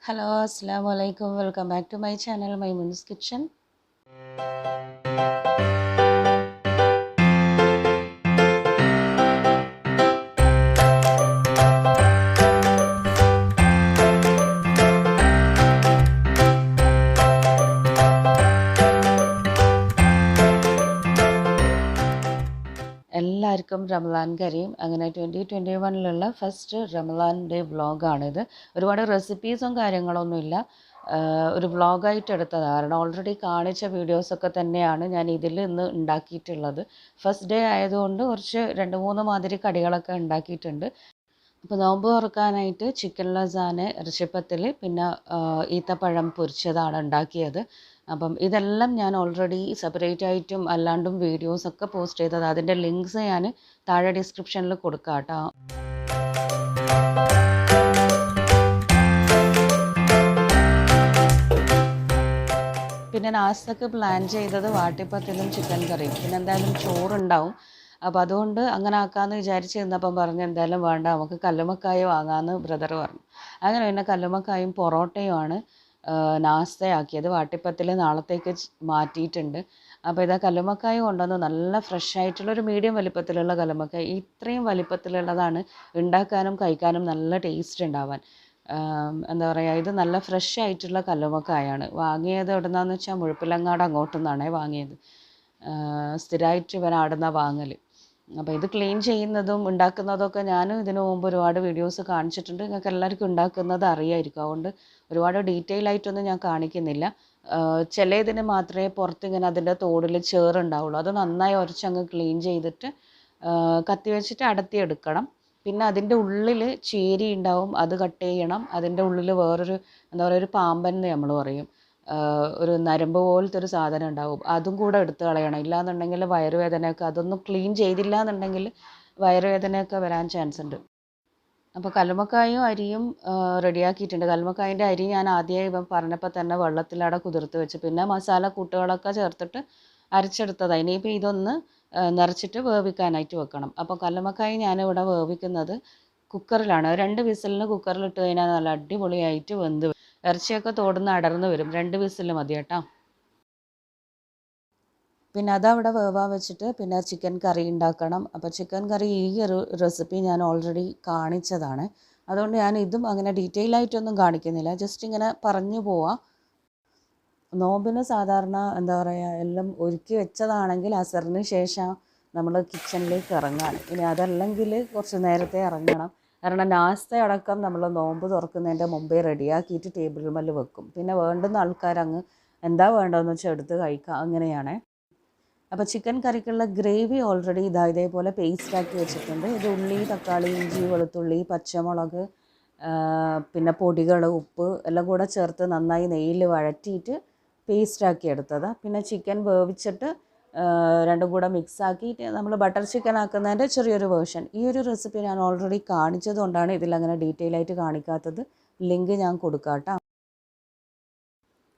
Hello, Assalamu alaikum. Welcome back to my channel, Mymoonz Kitchen. എല്ലാവർക്കും റമലാൻ കരീം. അങ്ങനെ 2021 first റമലാൻ day വ്ളോഗാണിത്. ഒരുപാട് റെസിപ്പീസും കാര്യങ്ങളൊന്നുമില്ല, ഒരു വ്ളോഗായിട്ട് എടുത്തതാണ്. കാരണം ഓൾറെഡി കാണിച്ച വീഡിയോസൊക്കെ തന്നെയാണ് ഞാൻ ഇതിൽ ഇന്ന് ഉണ്ടാക്കിയിട്ടുള്ളത്. ഫസ്റ്റ് ഡേ ആയതുകൊണ്ട് കുറച്ച് 2-3 മാതിരി കടികളൊക്കെ ഉണ്ടാക്കിയിട്ടുണ്ട്. അപ്പോൾ നോമ്പ് തുറക്കാനായിട്ട് ചിക്കൻ ലസാനെ, ഇറച്ചിപ്പത്തിൽ, പിന്നെ ഈത്തപ്പഴം പൊരിച്ചതാണ് ഉണ്ടാക്കിയത്. അപ്പം ഇതെല്ലാം ഞാൻ ഓൾറെഡി സെപ്പറേറ്റ് ആയിട്ടും അല്ലാണ്ടും വീഡിയോസൊക്കെ പോസ്റ്റ് ചെയ്തത്. അതിൻ്റെ ലിങ്ക്സ് ഞാൻ താഴെ ഡിസ്ക്രിപ്ഷനിൽ കൊടുക്കാം കേട്ടോ. പിന്നെ നാസ്തക്ക് പ്ലാൻ ചെയ്തത് വാട്ടിപ്പത്തിലും ചിക്കൻ കറിയും, പിന്നെ എന്തായാലും ചോറുണ്ടാവും. അപ്പോൾ അതുകൊണ്ട് അങ്ങനെ ആക്കാമെന്ന് വിചാരിച്ച് നിന്നപ്പം പറഞ്ഞു എന്തായാലും വേണ്ട, നമുക്ക് കല്ലുമ്മക്കായ വാങ്ങാമെന്ന് ബ്രദർ പറഞ്ഞു. അങ്ങനെ പിന്നെ കല്ലുമ്മക്കായും പൊറോട്ടയുമാണ് നാസ്തയാക്കിയത്. വാട്ടിപ്പത്തിൽ നാളത്തേക്ക് മാറ്റിയിട്ടുണ്ട്. അപ്പോൾ ഇതാ കല്ലുമ്മക്കായ കൊണ്ടുവന്ന് നല്ല ഫ്രഷ് ആയിട്ടുള്ളൊരു മീഡിയം വലിപ്പത്തിലുള്ള കല്ലുമ്മക്കായ. ഇത്രയും വലിപ്പത്തിലുള്ളതാണ് ഉണ്ടാക്കാനും കഴിക്കാനും നല്ല ടേസ്റ്റ് ഉണ്ടാവാൻ. എന്താ പറയുക, ഇത് നല്ല ഫ്രഷ് ആയിട്ടുള്ള കല്ലുമ്മക്കായാണ്. വാങ്ങിയത് എവിടെ നിന്നാന്ന് വെച്ചാൽ മുഴപ്പിലങ്ങാട് അങ്ങോട്ടു നിന്നാണേ വാങ്ങിയത്. സ്ഥിരമായിട്ട് ഇവൻ അവിടെ നിന്നാണ് വാങ്ങൽ. അപ്പോൾ ഇത് ക്ലീൻ ചെയ്യുന്നതും ഉണ്ടാക്കുന്നതൊക്കെ ഞാനും ഇതിനു മുമ്പ് ഒരുപാട് വീഡിയോസ് കാണിച്ചിട്ടുണ്ട്. നിങ്ങൾക്ക് എല്ലാവർക്കും ഉണ്ടാക്കുന്നത് അറിയായിരിക്കും. അതുകൊണ്ട് ഒരുപാട് ഡീറ്റെയിൽ ആയിട്ടൊന്നും ഞാൻ കാണിക്കുന്നില്ല. ചില ഇതിന് മാത്രമേ പുറത്തിങ്ങനെ അതിൻ്റെ തോടിൽ ചേറുണ്ടാവുള്ളൂ. അത് നന്നായി ഉരച്ചങ്ങ് ക്ലീൻ ചെയ്തിട്ട് കത്തി വെച്ചിട്ട് അടത്തിയെടുക്കണം. പിന്നെ അതിൻ്റെ ഉള്ളിൽ ചേരി ഉണ്ടാവും, അത് കട്ട് ചെയ്യണം. അതിൻ്റെ ഉള്ളിൽ വേറൊരു എന്താ പറയുക, ഒരു പാമ്പൻ എന്ന് നമ്മൾ പറയും, ഒരു നരമ്പ് പോലത്തെ ഒരു സാധനം ഉണ്ടാവും. അതും കൂടെ എടുത്ത് കളയണം. ഇല്ലാന്നുണ്ടെങ്കിൽ വയറുവേദനയൊക്കെ, അതൊന്നും ക്ലീൻ ചെയ്തില്ല എന്നുണ്ടെങ്കിൽ വയറുവേദനയൊക്കെ വരാൻ ചാൻസ് ഉണ്ട്. അപ്പോൾ കല്ലുമ്മക്കായും അരിയും റെഡിയാക്കിയിട്ടുണ്ട്. കല്ലുമ്മക്കായൻ്റെ അരി ഞാൻ ആദ്യമായി ഇവൻ പറഞ്ഞപ്പോൾ തന്നെ വെള്ളത്തിലവിടെ കുതിർത്ത് വെച്ച്, പിന്നെ മസാല കൂട്ടുകളൊക്കെ ചേർത്തിട്ട് അരച്ചെടുത്തതാണ്. ഇനിയിപ്പോൾ ഇതൊന്ന് നിറച്ചിട്ട് വേവിക്കാനായിട്ട് വെക്കണം. അപ്പോൾ കല്ലുമ്മക്കായ ഞാനിവിടെ വേവിക്കുന്നത് കുക്കറിലാണ്. 2 വിസിലിന് കുക്കറിലിട്ട് കഴിഞ്ഞാൽ നല്ല അടിപൊളിയായിട്ട് വെന്ത് വരും. ഇറച്ചിയൊക്കെ തോടുന്ന് അടർന്ന് വരും. 2 വിസിൽ മതി കേട്ടോ. പിന്നെ അതവിടെ വേവാൻ വെച്ചിട്ട് പിന്നെ ചിക്കൻ കറി ഉണ്ടാക്കണം. അപ്പോൾ ചിക്കൻ കറി ഈ ഒരു റെസിപ്പി ഞാൻ ഓൾറെഡി കാണിച്ചതാണ്. അതുകൊണ്ട് ഞാൻ ഇതും അങ്ങനെ ഡീറ്റെയിൽ ആയിട്ടൊന്നും കാണിക്കുന്നില്ല, ജസ്റ്റ് ഇങ്ങനെ പറഞ്ഞു പോവാം. നോമ്പിന് സാധാരണ എന്താ പറയുക, എല്ലാം ഒരുക്കി വെച്ചതാണെങ്കിൽ അസറിന് ശേഷം നമ്മൾ കിച്ചണിലേക്ക് ഇറങ്ങാൻ. ഇനി അതല്ലെങ്കിൽ കുറച്ച് നേരത്തെ ഇറങ്ങണം. കാരണം നാസ്ത അടക്കം നമ്മൾ നോമ്പ് തുറക്കുന്നതിൻ്റെ മുമ്പേ റെഡിയാക്കിയിട്ട് ടേബിൾ മേൽ വെക്കും. പിന്നെ വേണ്ടുന്ന ആൾക്കാർ അങ്ങ് എന്താ വേണ്ടതെന്ന് വെച്ചാൽ എടുത്ത് കഴിക്കുക, അങ്ങനെയാണ്. അപ്പോൾ ചിക്കൻ കറിക്കുള്ള ഗ്രേവി ഓൾറെഡി ഇതേപോലെ പേസ്റ്റാക്കി വെച്ചിട്ടുണ്ട്. ഇത് ഉള്ളി, തക്കാളി, ഇഞ്ചി, വെളുത്തുള്ളി, പച്ചമുളക്, പിന്നെ പൊടികൾ, ഉപ്പ് എല്ലാം കൂടെ ചേർത്ത് നന്നായി നെയ്യിൽ വഴറ്റിയിട്ട് പേസ്റ്റാക്കി എടുത്തത്. പിന്നെ ചിക്കൻ വേവിച്ചിട്ട് രണ്ടും കൂടെ മിക്സാക്കിയിട്ട് നമ്മൾ ബട്ടർ ചിക്കൻ ആക്കുന്നതിൻ്റെ ചെറിയൊരു വേർഷൻ. ഈ ഒരു റെസിപ്പി ഞാൻ ഓൾറെഡി കാണിച്ചത് കൊണ്ടാണ് ഇതിലങ്ങനെ ഡീറ്റെയിൽ ആയിട്ട് കാണിക്കാത്തത്. ലിങ്ക് ഞാൻ കൊടുക്കാം കേട്ടോ.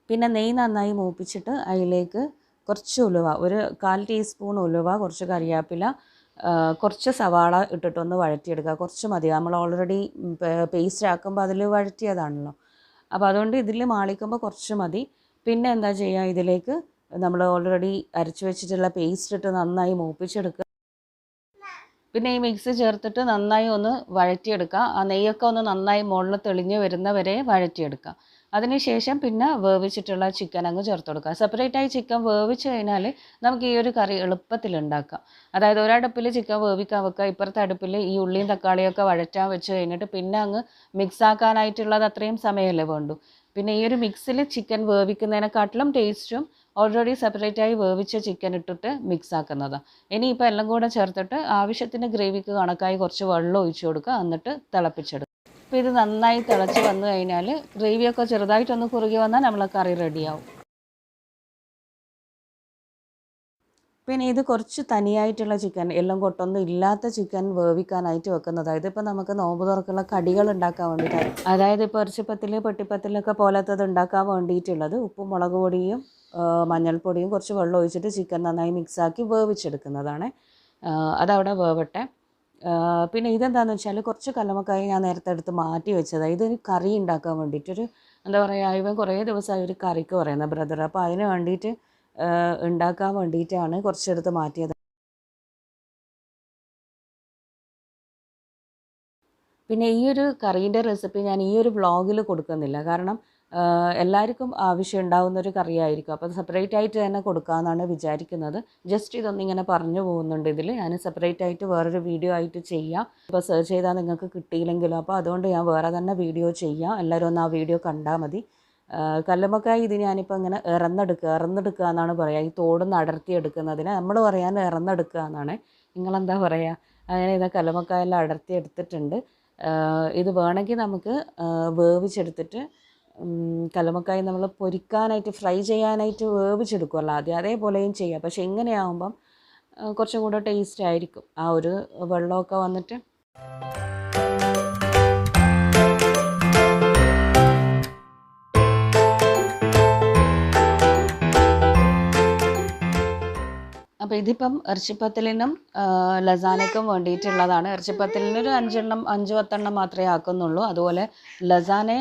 പിന്നെ നെയ്യ് നന്നായി മൂപ്പിച്ചിട്ട് അതിലേക്ക് കുറച്ച് ഉലുവ, ഒരു 1/4 ടീസ്പൂൺ ഉലുവ, കുറച്ച് കറിവേപ്പില, കുറച്ച് സവാള ഇട്ടിട്ടൊന്ന് വഴറ്റിയെടുക്കുക. കുറച്ച് മതി, നമ്മൾ ഓൾറെഡി പേസ്റ്റ് ആക്കുമ്പോൾ അതിൽ വഴറ്റിയതാണല്ലോ. അപ്പോൾ അതുകൊണ്ട് ഇതിൽ മാളിക്കുമ്പോൾ കുറച്ച് മതി. പിന്നെ എന്താ ചെയ്യുക, ഇതിലേക്ക് നമ്മൾ ഓൾറെഡി അരച്ച് വെച്ചിട്ടുള്ള പേസ്റ്റ് ഇട്ട് നന്നായി മൂപ്പിച്ചെടുക്കുക. പിന്നെ ഈ മിക്സ് ചേർത്തിട്ട് നന്നായി ഒന്ന് വഴറ്റിയെടുക്കുക. ആ നെയ്യൊക്കെ ഒന്ന് നന്നായി മുകളിൽ തെളിഞ്ഞ് വരുന്നവരെ വഴറ്റിയെടുക്കുക. അതിനുശേഷം പിന്നെ വേവിച്ചിട്ടുള്ള ചിക്കൻ അങ്ങ് ചേർത്ത് കൊടുക്കുക. സെപ്പറേറ്റായി ചിക്കൻ വേവിച്ച് കഴിഞ്ഞാൽ നമുക്ക് ഈ ഒരു കറി എളുപ്പത്തിൽ ഉണ്ടാക്കാം. അതായത് ഒരടുപ്പിൽ ചിക്കൻ വേവിക്കാൻ വെക്കുക, ഇപ്പുറത്തെ അടുപ്പിൽ ഈ ഉള്ളിയും തക്കാളിയൊക്കെ വഴറ്റാൻ വെച്ച് കഴിഞ്ഞിട്ട് പിന്നെ അങ്ങ് മിക്സ് ആക്കാനായിട്ടുള്ളത് അത്രയും സമയമല്ലേ വേണ്ടൂ. പിന്നെ ഈ ഒരു മിക്സിൽ ചിക്കൻ വേവിക്കുന്നതിനെക്കാട്ടിലും ടേസ്റ്റും ഓൾറെഡി സെപ്പറേറ്റായി വേവിച്ച ചിക്കൻ ഇട്ടിട്ട് മിക്സ് ആക്കുന്നതാണ്. ഇനിയിപ്പോൾ എല്ലാം കൂടെ ചേർത്തിട്ട് ആവശ്യത്തിന് ഗ്രേവിക്ക് കണക്കായി കുറച്ച് വെള്ളം ഒഴിച്ചു കൊടുക്കുക, എന്നിട്ട് തിളപ്പിച്ചെടുക്കുക. അപ്പോൾ ഇത് നന്നായി തിളച്ച് വന്നു കഴിഞ്ഞാൽ ഗ്രേവിയൊക്കെ ചെറുതായിട്ടൊന്ന് കുറുകി വന്നാൽ നമ്മളെ കറി റെഡിയാവും. പിന്നെ ഇത് കുറച്ച് തനിയായിട്ടുള്ള ചിക്കൻ, എല്ലാം കൊട്ടൊന്നും ഇല്ലാത്ത ചിക്കൻ വേവിക്കാനായിട്ട് വെക്കുന്നത്. ഇതിപ്പോൾ നമുക്ക് നോമ്പ് തുറക്കുള്ള കടികൾ ഉണ്ടാക്കാൻ വേണ്ടിയിട്ടാണ്. അതായത് ഇപ്പോൾ ഇറച്ചിപ്പത്തിൽ, പെട്ടിപ്പത്തിലൊക്കെ പോലത്തത് ഉണ്ടാക്കാൻ വേണ്ടിയിട്ടുള്ളത്. ഉപ്പും മുളക് പൊടിയും മഞ്ഞൾപ്പൊടിയും കുറച്ച് വെള്ളം ഒഴിച്ചിട്ട് ചിക്കൻ നന്നായി മിക്സാക്കി വേവിച്ചെടുക്കുന്നതാണ്. അതവിടെ വേവട്ടെ. പിന്നെ ഇതെന്താണെന്ന് വെച്ചാൽ കുറച്ച് കല്ലുമ്മക്കായ ഞാൻ നേരത്തെ എടുത്ത് മാറ്റി വെച്ചതാണ്. ഇതൊരു കറി ഉണ്ടാക്കാൻ വേണ്ടിയിട്ടൊരു എന്താ പറയുക, ഇവൻ കുറേ ദിവസമായി ഒരു കറിക്ക് പറയുന്നത് ബ്രദർ. അപ്പോൾ അതിന് വേണ്ടിയിട്ട് ഉണ്ടാക്കാൻ വേണ്ടിയിട്ടാണ് കുറച്ചെടുത്ത് മാറ്റിയത്. പിന്നെ ഈ ഒരു കറീൻ്റെ റെസിപ്പി ഞാൻ ഈ ഒരു വ്ളോഗിൽ കൊടുക്കുന്നില്ല, കാരണം എല്ലാവർക്കും ആവശ്യം ഉണ്ടാവുന്നൊരു കറിയായിരിക്കും. അപ്പോൾ സെപ്പറേറ്റ് ആയിട്ട് തന്നെ കൊടുക്കാമെന്നാണ് വിചാരിക്കുന്നത്. ജസ്റ്റ് ഇതൊന്നിങ്ങനെ പറഞ്ഞു പോകുന്നുണ്ട്. ഇതിൽ ഞാൻ സെപ്പറേറ്റ് ആയിട്ട് വേറൊരു വീഡിയോ ആയിട്ട് ചെയ്യാം. ഇപ്പോൾ സെർച്ച് ചെയ്താൽ നിങ്ങൾക്ക് കിട്ടിയില്ലെങ്കിലും, അപ്പോൾ അതുകൊണ്ട് ഞാൻ വേറെ തന്നെ വീഡിയോ ചെയ്യാം. എല്ലാവരും ഒന്ന് ആ വീഡിയോ കണ്ടാൽ മതി. കല്ലുമ്മക്കായ ഇത് ഞാനിപ്പോൾ ഇങ്ങനെ ഇറന്നെടുക്കുക എന്നാണ് പറയുക. ഈ തോടുന്ന് അടർത്തിയെടുക്കുന്നതിന് നമ്മൾ പറയാൻ ഇറന്നെടുക്കുക എന്നാണ്. നിങ്ങളെന്താ പറയുക? അങ്ങനെ ഇത് കല്ലുമ്മക്കായെല്ലാം അടർത്തി എടുത്തിട്ടുണ്ട്. ഇത് വേണമെങ്കിൽ നമുക്ക് വേവിച്ചെടുത്തിട്ട് കല്ലുമ്മക്കായ നമ്മൾ പൊരിക്കാനായിട്ട് ഫ്രൈ ചെയ്യാനായിട്ട് വേവിച്ചെടുക്കുമല്ലോ ആദ്യം, അതേപോലെയും ചെയ്യാം. പക്ഷേ ഇങ്ങനെയാകുമ്പം കുറച്ചും കൂടെ ടേസ്റ്റ് ആയിരിക്കും, ആ ഒരു വെള്ളമൊക്കെ വന്നിട്ട്. അപ്പോൾ ഇതിപ്പം ഇറച്ചിപ്പത്തലിനും ലസാനയ്ക്കും വേണ്ടിയിട്ടുള്ളതാണ്. ഇറച്ചിപ്പത്തലിനൊരു 5-10 മാത്രമേ ആക്കുന്നുള്ളൂ. അതുപോലെ ലസാനെ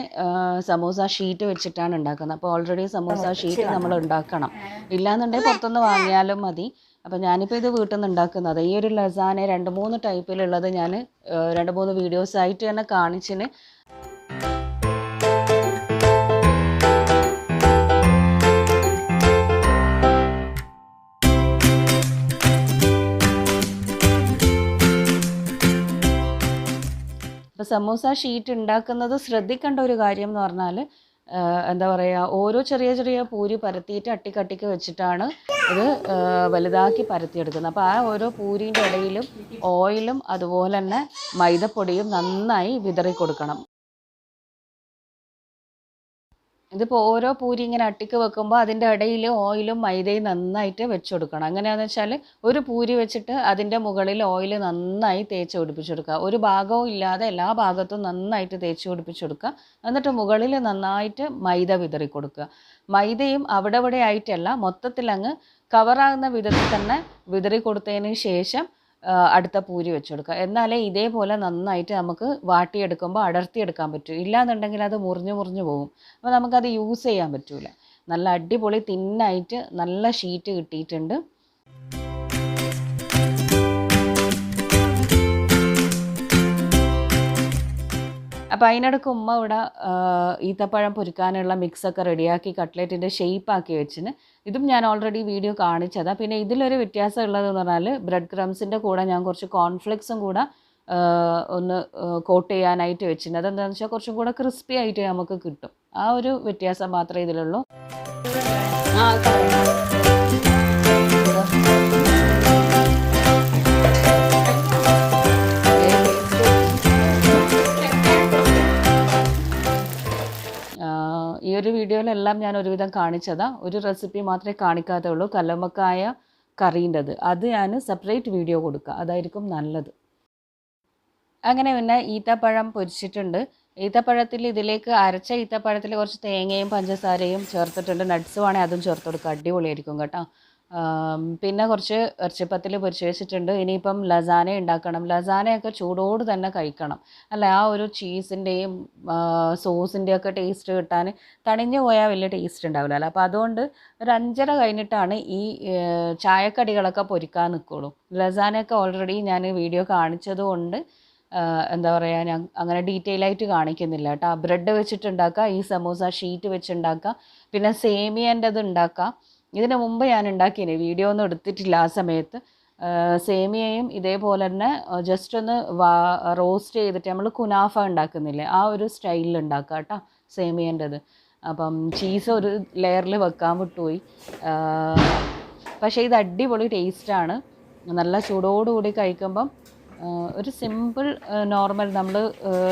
സമൂസ ഷീറ്റ് വെച്ചിട്ടാണ് ഉണ്ടാക്കുന്നത്. അപ്പോൾ ഓൾറെഡി സമൂസ ഷീറ്റ് നമ്മൾ ഉണ്ടാക്കണം, ഇല്ലാന്നുണ്ടെങ്കിൽ പുറത്തുനിന്ന് വാങ്ങിയാലും മതി. അപ്പോൾ ഞാനിപ്പോൾ ഇത് വീട്ടിൽ നിന്ന് ഉണ്ടാക്കുന്നത്. ഈ ഒരു ലസാനെ 2-3 ടൈപ്പിലുള്ളത് ഞാൻ 2-3 വീഡിയോസായിട്ട് തന്നെ കാണിച്ചിന്. അപ്പോൾ സമൂസ ഷീറ്റ് ഉണ്ടാക്കുന്നത് ശ്രദ്ധിക്കേണ്ട ഒരു കാര്യം എന്ന് പറഞ്ഞാൽ, എന്താ പറയുക, ഓരോ ചെറിയ ചെറിയ പൂരി പരത്തിയിട്ട് അട്ടിക്കട്ടിക്ക് വെച്ചിട്ടാണ് ഇത് വലുതാക്കി പരത്തിയെടുക്കുന്നത്. അപ്പോൾ ആ ഓരോ പൂരിൻ്റെ ഇടയിലും ഓയിലും അതുപോലെ തന്നെ മൈദപ്പൊടിയും നന്നായി വിതറി കൊടുക്കണം. ഇതിപ്പോൾ ഓരോ പൂരി ഇങ്ങനെ അട്ടിക്ക് വെക്കുമ്പോൾ അതിൻ്റെ ഇടയിൽ ഓയിലും മൈദയും നന്നായിട്ട് വെച്ച് കൊടുക്കണം. എങ്ങനെയാണെന്ന് വെച്ചാൽ ഒരു പൂരി വെച്ചിട്ട് അതിൻ്റെ മുകളിൽ ഓയിൽ നന്നായി തേച്ച് പിടിപ്പിച്ചെടുക്കുക. ഒരു ഭാഗവും ഇല്ലാതെ എല്ലാ ഭാഗത്തും നന്നായിട്ട് തേച്ച് പിടിപ്പിച്ചെടുക്കുക. എന്നിട്ട് മുകളിൽ നന്നായിട്ട് മൈദ വിതറി കൊടുക്കുക. മൈദയും അവിടെ ഇവിടെ ആയിട്ടല്ല, മൊത്തത്തിൽ അങ്ങ് കവറാകുന്ന വിധത്തിൽ തന്നെ വിതറി കൊടുത്തതിന് ശേഷം അടുത്ത പൂരി വെച്ചെടുക്കുക. എന്നാലേ ഇതേപോലെ നന്നായിട്ട് നമുക്ക് വാട്ടിയെടുക്കുമ്പോൾ അടർത്തിയെടുക്കാൻ പറ്റും. ഇല്ലാന്നുണ്ടെങ്കിൽ അത് മുറിഞ്ഞു പോകും. അപ്പോൾ നമുക്കത് യൂസ് ചെയ്യാൻ പറ്റില്ല. നല്ല അടിപൊളി തിന്നായിട്ട് നല്ല ഷീറ്റ് കിട്ടിയിട്ടുണ്ട്. അപ്പോൾ അതിനിടയ്ക്ക് ഉമ്മ ഇവിടെ ഈത്തപ്പഴം പൊരിക്കാനുള്ള മിക്സൊക്കെ റെഡിയാക്കി കട്ട്ലറ്റിൻ്റെ ഷേപ്പാക്കി വെച്ചിന്. ഇതും ഞാൻ ഓൾറെഡി വീഡിയോ കാണിച്ചതാണ്. പിന്നെ ഇതിലൊരു വ്യത്യാസം ഉള്ളതെന്ന് പറഞ്ഞാൽ ബ്രെഡ് ക്രംസിൻ്റെ കൂടെ ഞാൻ കുറച്ച് കോൺഫ്ലെക്സും കൂടെ ഒന്ന് കോട്ട് ചെയ്യാനായിട്ട് വെച്ചിട്ടുണ്ട്. അതെന്താണെന്ന് വെച്ചാൽ കുറച്ചും കൂടെ ക്രിസ്പി ആയിട്ട് നമുക്ക് കിട്ടും. ആ ഒരു വ്യത്യാസം മാത്രമേ ഇതിലുള്ളൂ. ഈ ഒരു വീഡിയോയിലെല്ലാം ഞാൻ ഒരുവിധം കാണിച്ചതാണ്. ഒരു റെസിപ്പി മാത്രമേ കാണിക്കാത്തുള്ളൂ, കല്ലുമ്മക്കായ കറീൻ്റെത്. അത് ഞാൻ സെപ്പറേറ്റ് വീഡിയോ കൊടുക്കുക, അതായിരിക്കും നല്ലത്. അങ്ങനെ പിന്നെ ഈത്തപ്പഴം പൊരിച്ചിട്ടുണ്ട്. ഈത്തപ്പഴത്തിൽ ഇതിലേക്ക് അരച്ച ഈത്തപ്പഴത്തിൽ കുറച്ച് തേങ്ങയും പഞ്ചസാരയും ചേർത്തിട്ടുണ്ട്. നട്ട്സ് വേണമെങ്കിൽ അതും ചേർത്ത് കൊടുക്കുക, അടിപൊളിയായിരിക്കും കേട്ടോ. പിന്നെ കുറച്ച് ഇറച്ചിപ്പത്തിൽ പൊരിച്ച് വെച്ചിട്ടുണ്ട്. ഇനിയിപ്പം ലസാന ഉണ്ടാക്കണം. ലസാനയൊക്കെ ചൂടോട് തന്നെ കഴിക്കണം, അല്ല ആ ഒരു ചീസിൻ്റെയും സോസിൻ്റെയൊക്കെ ടേസ്റ്റ് കിട്ടാൻ തണിഞ്ഞു പോയാൽ വലിയ ടേസ്റ്റ് ഉണ്ടാവില്ലല്ലോ. അപ്പോൾ അതുകൊണ്ട് ഒരു 5:30 കഴിഞ്ഞിട്ടാണ് ഈ ചായക്കടികളൊക്കെ പൊരിക്കാൻ നിൽക്കുള്ളൂ. ലസാനയൊക്കെ ഓൾറെഡി ഞാൻ വീഡിയോ കാണിച്ചതുകൊണ്ട് എന്താ പറയുക, ഞാൻ അങ്ങനെ ഡീറ്റെയിൽ ആയിട്ട് കാണിക്കുന്നില്ല കേട്ടോ. ബ്രെഡ് വെച്ചിട്ടുണ്ടാക്കുക, ഈ സമൂസ ഷീറ്റ് വെച്ചുണ്ടാക്കുക, പിന്നെ സേമിയൻ്റെത് ഉണ്ടാക്കുക. ഇതിന് മുമ്പ് ഞാൻ ഉണ്ടാക്കിയിന്, വീഡിയോ ഒന്നും എടുത്തിട്ടില്ല ആ സമയത്ത്. സേമിയയും ഇതേപോലെ തന്നെ ജസ്റ്റ് ഒന്ന് റോസ്റ്റ് ചെയ്തിട്ട് നമ്മൾ കുനാഫ ഉണ്ടാക്കുന്നില്ലേ, ആ ഒരു സ്റ്റൈലിൽ ഉണ്ടാക്കുക കേട്ടോ സേമിയൻ്റെത്. അപ്പം ചീസ് ഒരു ലെയറിൽ വെക്കാൻ വിട്ടുപോയി. പക്ഷേ ഇത് അടിപൊളി ടേസ്റ്റാണ്. നല്ല ചൂടോടുകൂടി കഴിക്കുമ്പം ഒരു സിമ്പിൾ നോർമൽ നമ്മൾ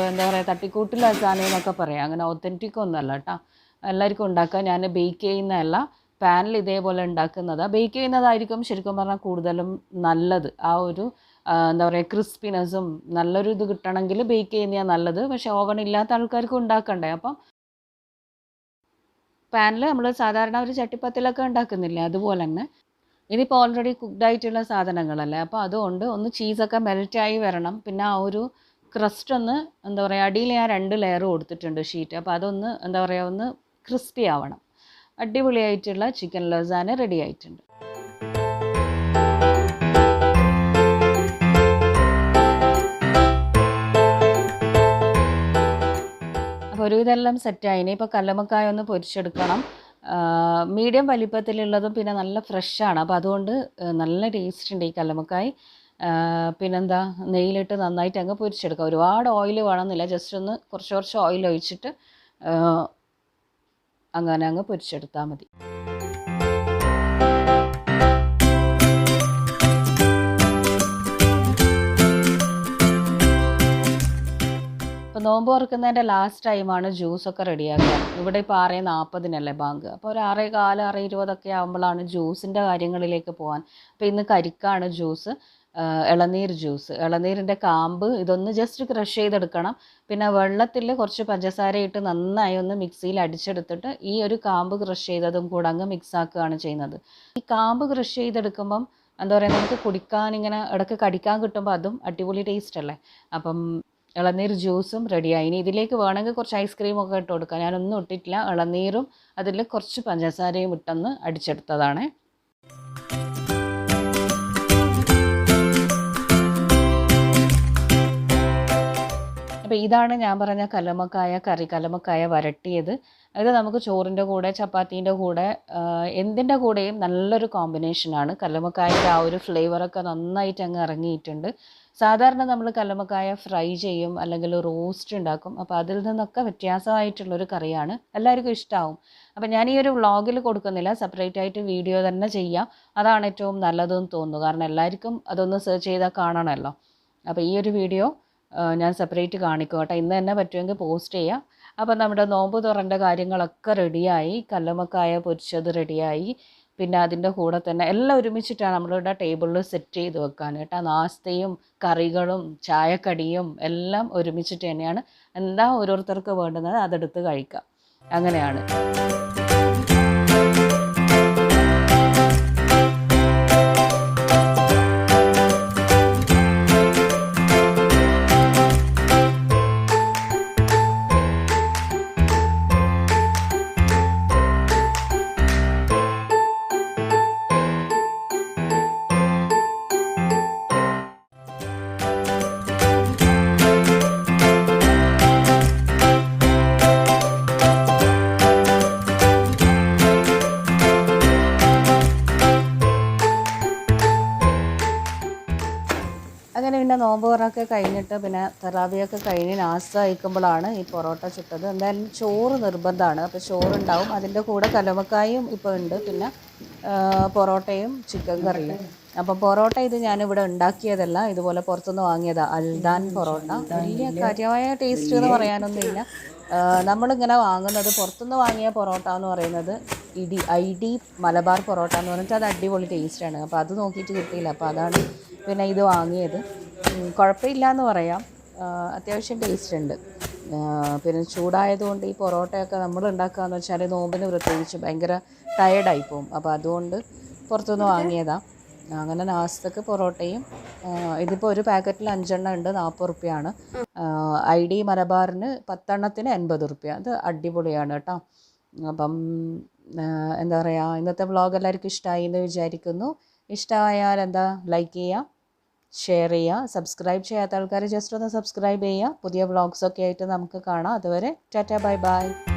എന്താ പറയുക തട്ടിക്കൂട്ട് ലസാന എന്നൊക്കെ പറയാം, അങ്ങനെ ഒത്തൻറ്റിക് ഒന്നുമല്ല കേട്ടോ. എല്ലാവർക്കും ഉണ്ടാക്കുക. ഞാൻ ബേക്ക് ചെയ്യുന്നതല്ല, പാനിൽ ഇതേപോലെ ഉണ്ടാക്കുന്നതാണ്. ബേക്ക് ചെയ്യുന്നതായിരിക്കും ശരിക്കും പറഞ്ഞാൽ കൂടുതലും നല്ലത്. ആ ഒരു എന്താ പറയുക ക്രിസ്പിനെസ്സും നല്ലൊരു ഇത് കിട്ടണമെങ്കിൽ ബേക്ക് ചെയ്യുന്നതാണ് നല്ലത്. പക്ഷേ ഓവൺ ഇല്ലാത്ത ആൾക്കാർക്ക് ഉണ്ടാക്കണ്ടേ, അപ്പം പാനിൽ നമ്മൾ സാധാരണ ഒരു ചട്ടിപ്പത്തിലൊക്കെ ഉണ്ടാക്കുന്നില്ലേ അതുപോലെ തന്നെ ഇതിപ്പോൾ ഓൾറെഡി കുക്ക്ഡ് ആയിട്ടുള്ള സാധനങ്ങളല്ലേ, അപ്പോൾ അതുകൊണ്ട് ഒന്ന് ചീസൊക്കെ മെൽറ്റായി വരണം. പിന്നെ ആ ഒരു ക്രസ്റ്റ് ഒന്ന് എന്താ പറയുക, അടിയിൽ ഞാൻ 2 ലെയർ കൊടുത്തിട്ടുണ്ട് ഷീറ്റ്. അപ്പോൾ അതൊന്ന് എന്താ പറയുക, ഒന്ന് ക്രിസ്പി ആവണം. അടിപൊളിയായിട്ടുള്ള ചിക്കൻ ലസാന റെഡി ആയിട്ടുണ്ട്. അപ്പോൾ ഒരുവിധമെല്ലാം സെറ്റായി. ഇനിയിപ്പോൾ കല്ലുമ്മക്കായ ഒന്ന് പൊരിച്ചെടുക്കണം. മീഡിയം വലിപ്പത്തിലുള്ളതും പിന്നെ നല്ല ഫ്രഷാണ്. അപ്പോൾ അതുകൊണ്ട് നല്ല ടേസ്റ്റ് ഉണ്ട് ഈ കല്ലുമ്മക്കായ്. പിന്നെന്താ, നെയ്യിലിട്ട് നന്നായിട്ട് അങ്ങ് പൊരിച്ചെടുക്കുക. ഒരുപാട് ഓയിൽ വേണമെന്നില്ല, ജസ്റ്റ് ഒന്ന് കുറച്ച് ഓയിൽ ഒഴിച്ചിട്ട് അങ്ങനെ അങ്ങ് പൊരിച്ചെടുത്താൽ മതി. ഇപ്പോൾ നോമ്പ് തുറക്കുന്നതിൻ്റെ ലാസ്റ്റ് ടൈമാണ് ജ്യൂസൊക്കെ റെഡിയാക്കുക. ഇവിടെ ഇപ്പോൾ 6:40 ബാങ്ക്. അപ്പോൾ ഒരു 6:15 6:20 ആകുമ്പോഴാണ് ജ്യൂസിൻ്റെ കാര്യങ്ങളിലേക്ക് പോകാൻ. അപ്പോൾ ഇന്ന് കരിക്കാണ് ജ്യൂസ്, ഇളനീർ ജ്യൂസ്. ഇളനീരിൻ്റെ കാമ്പ് ഇതൊന്ന് ജസ്റ്റ് ക്രഷ് ചെയ്തെടുക്കണം. പിന്നെ വെള്ളത്തിൽ കുറച്ച് പഞ്ചസാര ഇട്ട് നന്നായി ഒന്ന് മിക്സിയിൽ അടിച്ചെടുത്തിട്ട് ഈ ഒരു കാമ്പ് ക്രഷ് ചെയ്തതും കൂടെ അങ്ങ് മിക്സ് ആക്കുകയാണ് ചെയ്യുന്നത്. ഈ കാമ്പ് ക്രഷ് ചെയ്തെടുക്കുമ്പം എന്താ പറയുക, നമുക്ക് കുടിക്കാൻ ഇങ്ങനെ ഇടയ്ക്ക് കടിക്കാൻ കിട്ടുമ്പോൾ അതും അടിപൊളി ടേസ്റ്റ് അല്ലേ. അപ്പം ഇളനീർ ജ്യൂസും റെഡിയായി. ഇനി ഇതിലേക്ക് വേണമെങ്കിൽ കുറച്ച് ഐസ്ക്രീമൊക്കെ ഇട്ട് കൊടുക്കാം. ഞാനൊന്നും ഇട്ടിട്ടില്ല. ഇളനീരും അതിൽ കുറച്ച് പഞ്ചസാരയും ഇട്ടൊന്ന് അടിച്ചെടുത്തതാണ്. അപ്പോൾ ഇതാണ് ഞാൻ പറഞ്ഞ കല്ലുമ്മക്കായ കറി, കല്ലുമ്മക്കായ വരട്ടിയത്. ഇത് നമുക്ക് ചോറിൻ്റെ കൂടെ, ചപ്പാത്തീൻ്റെ കൂടെ, എന്തിൻ്റെ കൂടെയും നല്ലൊരു കോമ്പിനേഷനാണ്. കല്ലുമ്മക്കായയുടെ ആ ഒരു ഫ്ലേവറൊക്കെ നന്നായിട്ട് അങ്ങ് ഇറങ്ങിയിട്ടുണ്ട്. സാധാരണ നമ്മൾ കല്ലുമ്മക്കായ ഫ്രൈ ചെയ്യും, അല്ലെങ്കിൽ റോസ്റ്റ് ഉണ്ടാക്കും. അപ്പോൾ അതിൽ നിന്നൊക്കെ വ്യത്യാസമായിട്ടുള്ളൊരു കറിയാണ്, എല്ലാവർക്കും ഇഷ്ടമാവും. അപ്പോൾ ഞാൻ ഈ ഒരു വ്ളോഗിൽ കൊടുക്കുന്നില്ല, സെപ്പറേറ്റ് ആയിട്ട് വീഡിയോ തന്നെ ചെയ്യാം. അതാണ് ഏറ്റവും നല്ലതെന്ന് തോന്നുന്നു. കാരണം എല്ലാവർക്കും അതൊന്ന് സെർച്ച് ചെയ്താൽ കാണണമല്ലോ. അപ്പോൾ ഈ ഒരു വീഡിയോ ഞാൻ സെപ്പറേറ്റ് കാണിക്കും കേട്ടോ. ഇന്ന് തന്നെ പറ്റുമെങ്കിൽ പോസ്റ്റ് ചെയ്യാം. അപ്പോൾ നമ്മുടെ നോമ്പ് തുറൻ്റെ കാര്യങ്ങളൊക്കെ റെഡിയായി. കല്ലുമ്മക്കായ പൊരിച്ചത് റെഡിയായി. പിന്നെ അതിൻ്റെ കൂടെ തന്നെ എല്ലാം ഒരുമിച്ചിട്ടാണ് നമ്മളിവിടെ ടേബിളിൽ സെറ്റ് ചെയ്ത് വെക്കാൻ കേട്ടോ. നാസ്തയും കറികളും ചായക്കടിയും എല്ലാം ഒരുമിച്ചിട്ട് തന്നെയാണ്. എന്താ ഓരോരുത്തർക്ക് വേണ്ടുന്നത് അതെടുത്ത് കഴിക്കാം, അങ്ങനെയാണ്. അങ്ങനെ പിന്നെ നോമ്പ് തുറയൊക്കെ കഴിഞ്ഞിട്ട് പിന്നെ തറാവിയൊക്കെ കഴിഞ്ഞ് നാസ്ത കഴിക്കുമ്പോഴാണ് ഈ പൊറോട്ട ചുട്ടത്. എന്തായാലും ചോറ് നിർബന്ധമാണ്. അപ്പോൾ ചോറുണ്ടാവും, അതിൻ്റെ കൂടെ കല്ലുമ്മക്കായും ഇപ്പോൾ ഉണ്ട്, പിന്നെ പൊറോട്ടയും ചിക്കൻ കറിയും. അപ്പം പൊറോട്ട ഇത് ഞാനിവിടെ ഉണ്ടാക്കിയതല്ല, ഇതുപോലെ പുറത്തുനിന്ന് വാങ്ങിയതാണ്. അൽദാൻ പൊറോട്ട. വലിയ കാര്യമായ ടേസ്റ്റ് എന്ന് പറയാനൊന്നുമില്ല. നമ്മളിങ്ങനെ വാങ്ങുന്നത്, പുറത്തുനിന്ന് വാങ്ങിയ പൊറോട്ട എന്ന് പറയുന്നത് ID മലബാർ പൊറോട്ട എന്ന് പറഞ്ഞിട്ട് അത് അടിപൊളി ടേസ്റ്റാണ്. അപ്പോൾ അത് നോക്കിയിട്ട് കിട്ടിയില്ല, അപ്പോൾ അതാണ് പിന്നെ ഇത് വാങ്ങിയത്. കുഴപ്പമില്ല എന്ന് പറയാം, അത്യാവശ്യം ടേസ്റ്റ് ഉണ്ട്. പിന്നെ ചൂടായതുകൊണ്ട് ഈ പൊറോട്ടയൊക്കെ നമ്മൾ ഉണ്ടാക്കുകയെന്ന് വെച്ചാൽ നോമ്പിന് പ്രത്യേകിച്ച് ഭയങ്കര ടയേർഡായിപ്പോവും. അപ്പോൾ അതുകൊണ്ട് പുറത്തുനിന്ന് വാങ്ങിയതാണ്. അങ്ങനെ നാസ്തക്ക് പൊറോട്ടയും, ഇതിപ്പോൾ ഒരു പാക്കറ്റിൽ 5 എണ്ണം ഉണ്ട്, 40 റുപ്യയാണ്. ID മലബാറിന് 10 എണ്ണത്തിന് 80 റുപ്യ. അത് അടിപൊളിയാണ് കേട്ടോ. അപ്പം എന്താ പറയുക, ഇന്നത്തെ വ്ളോഗ് എല്ലാവർക്കും ഇഷ്ടമായി എന്ന് വിചാരിക്കുന്നു. ഇഷ്ടമായാൽ എന്താ, ലൈക്ക് ചെയ്യുക, ഷെയർ ചെയ്യുക, സബ്സ്ക്രൈബ് ചെയ്യാത്ത ആൾക്കാർ ജസ്റ്റ് ഒന്ന് സബ്സ്ക്രൈബ് ചെയ്യുക. പുതിയ വ്ളോഗ്സൊക്കെ ആയിട്ട് നമുക്ക് കാണാം. അതുവരെ ടാറ്റ, ബൈ ബൈ.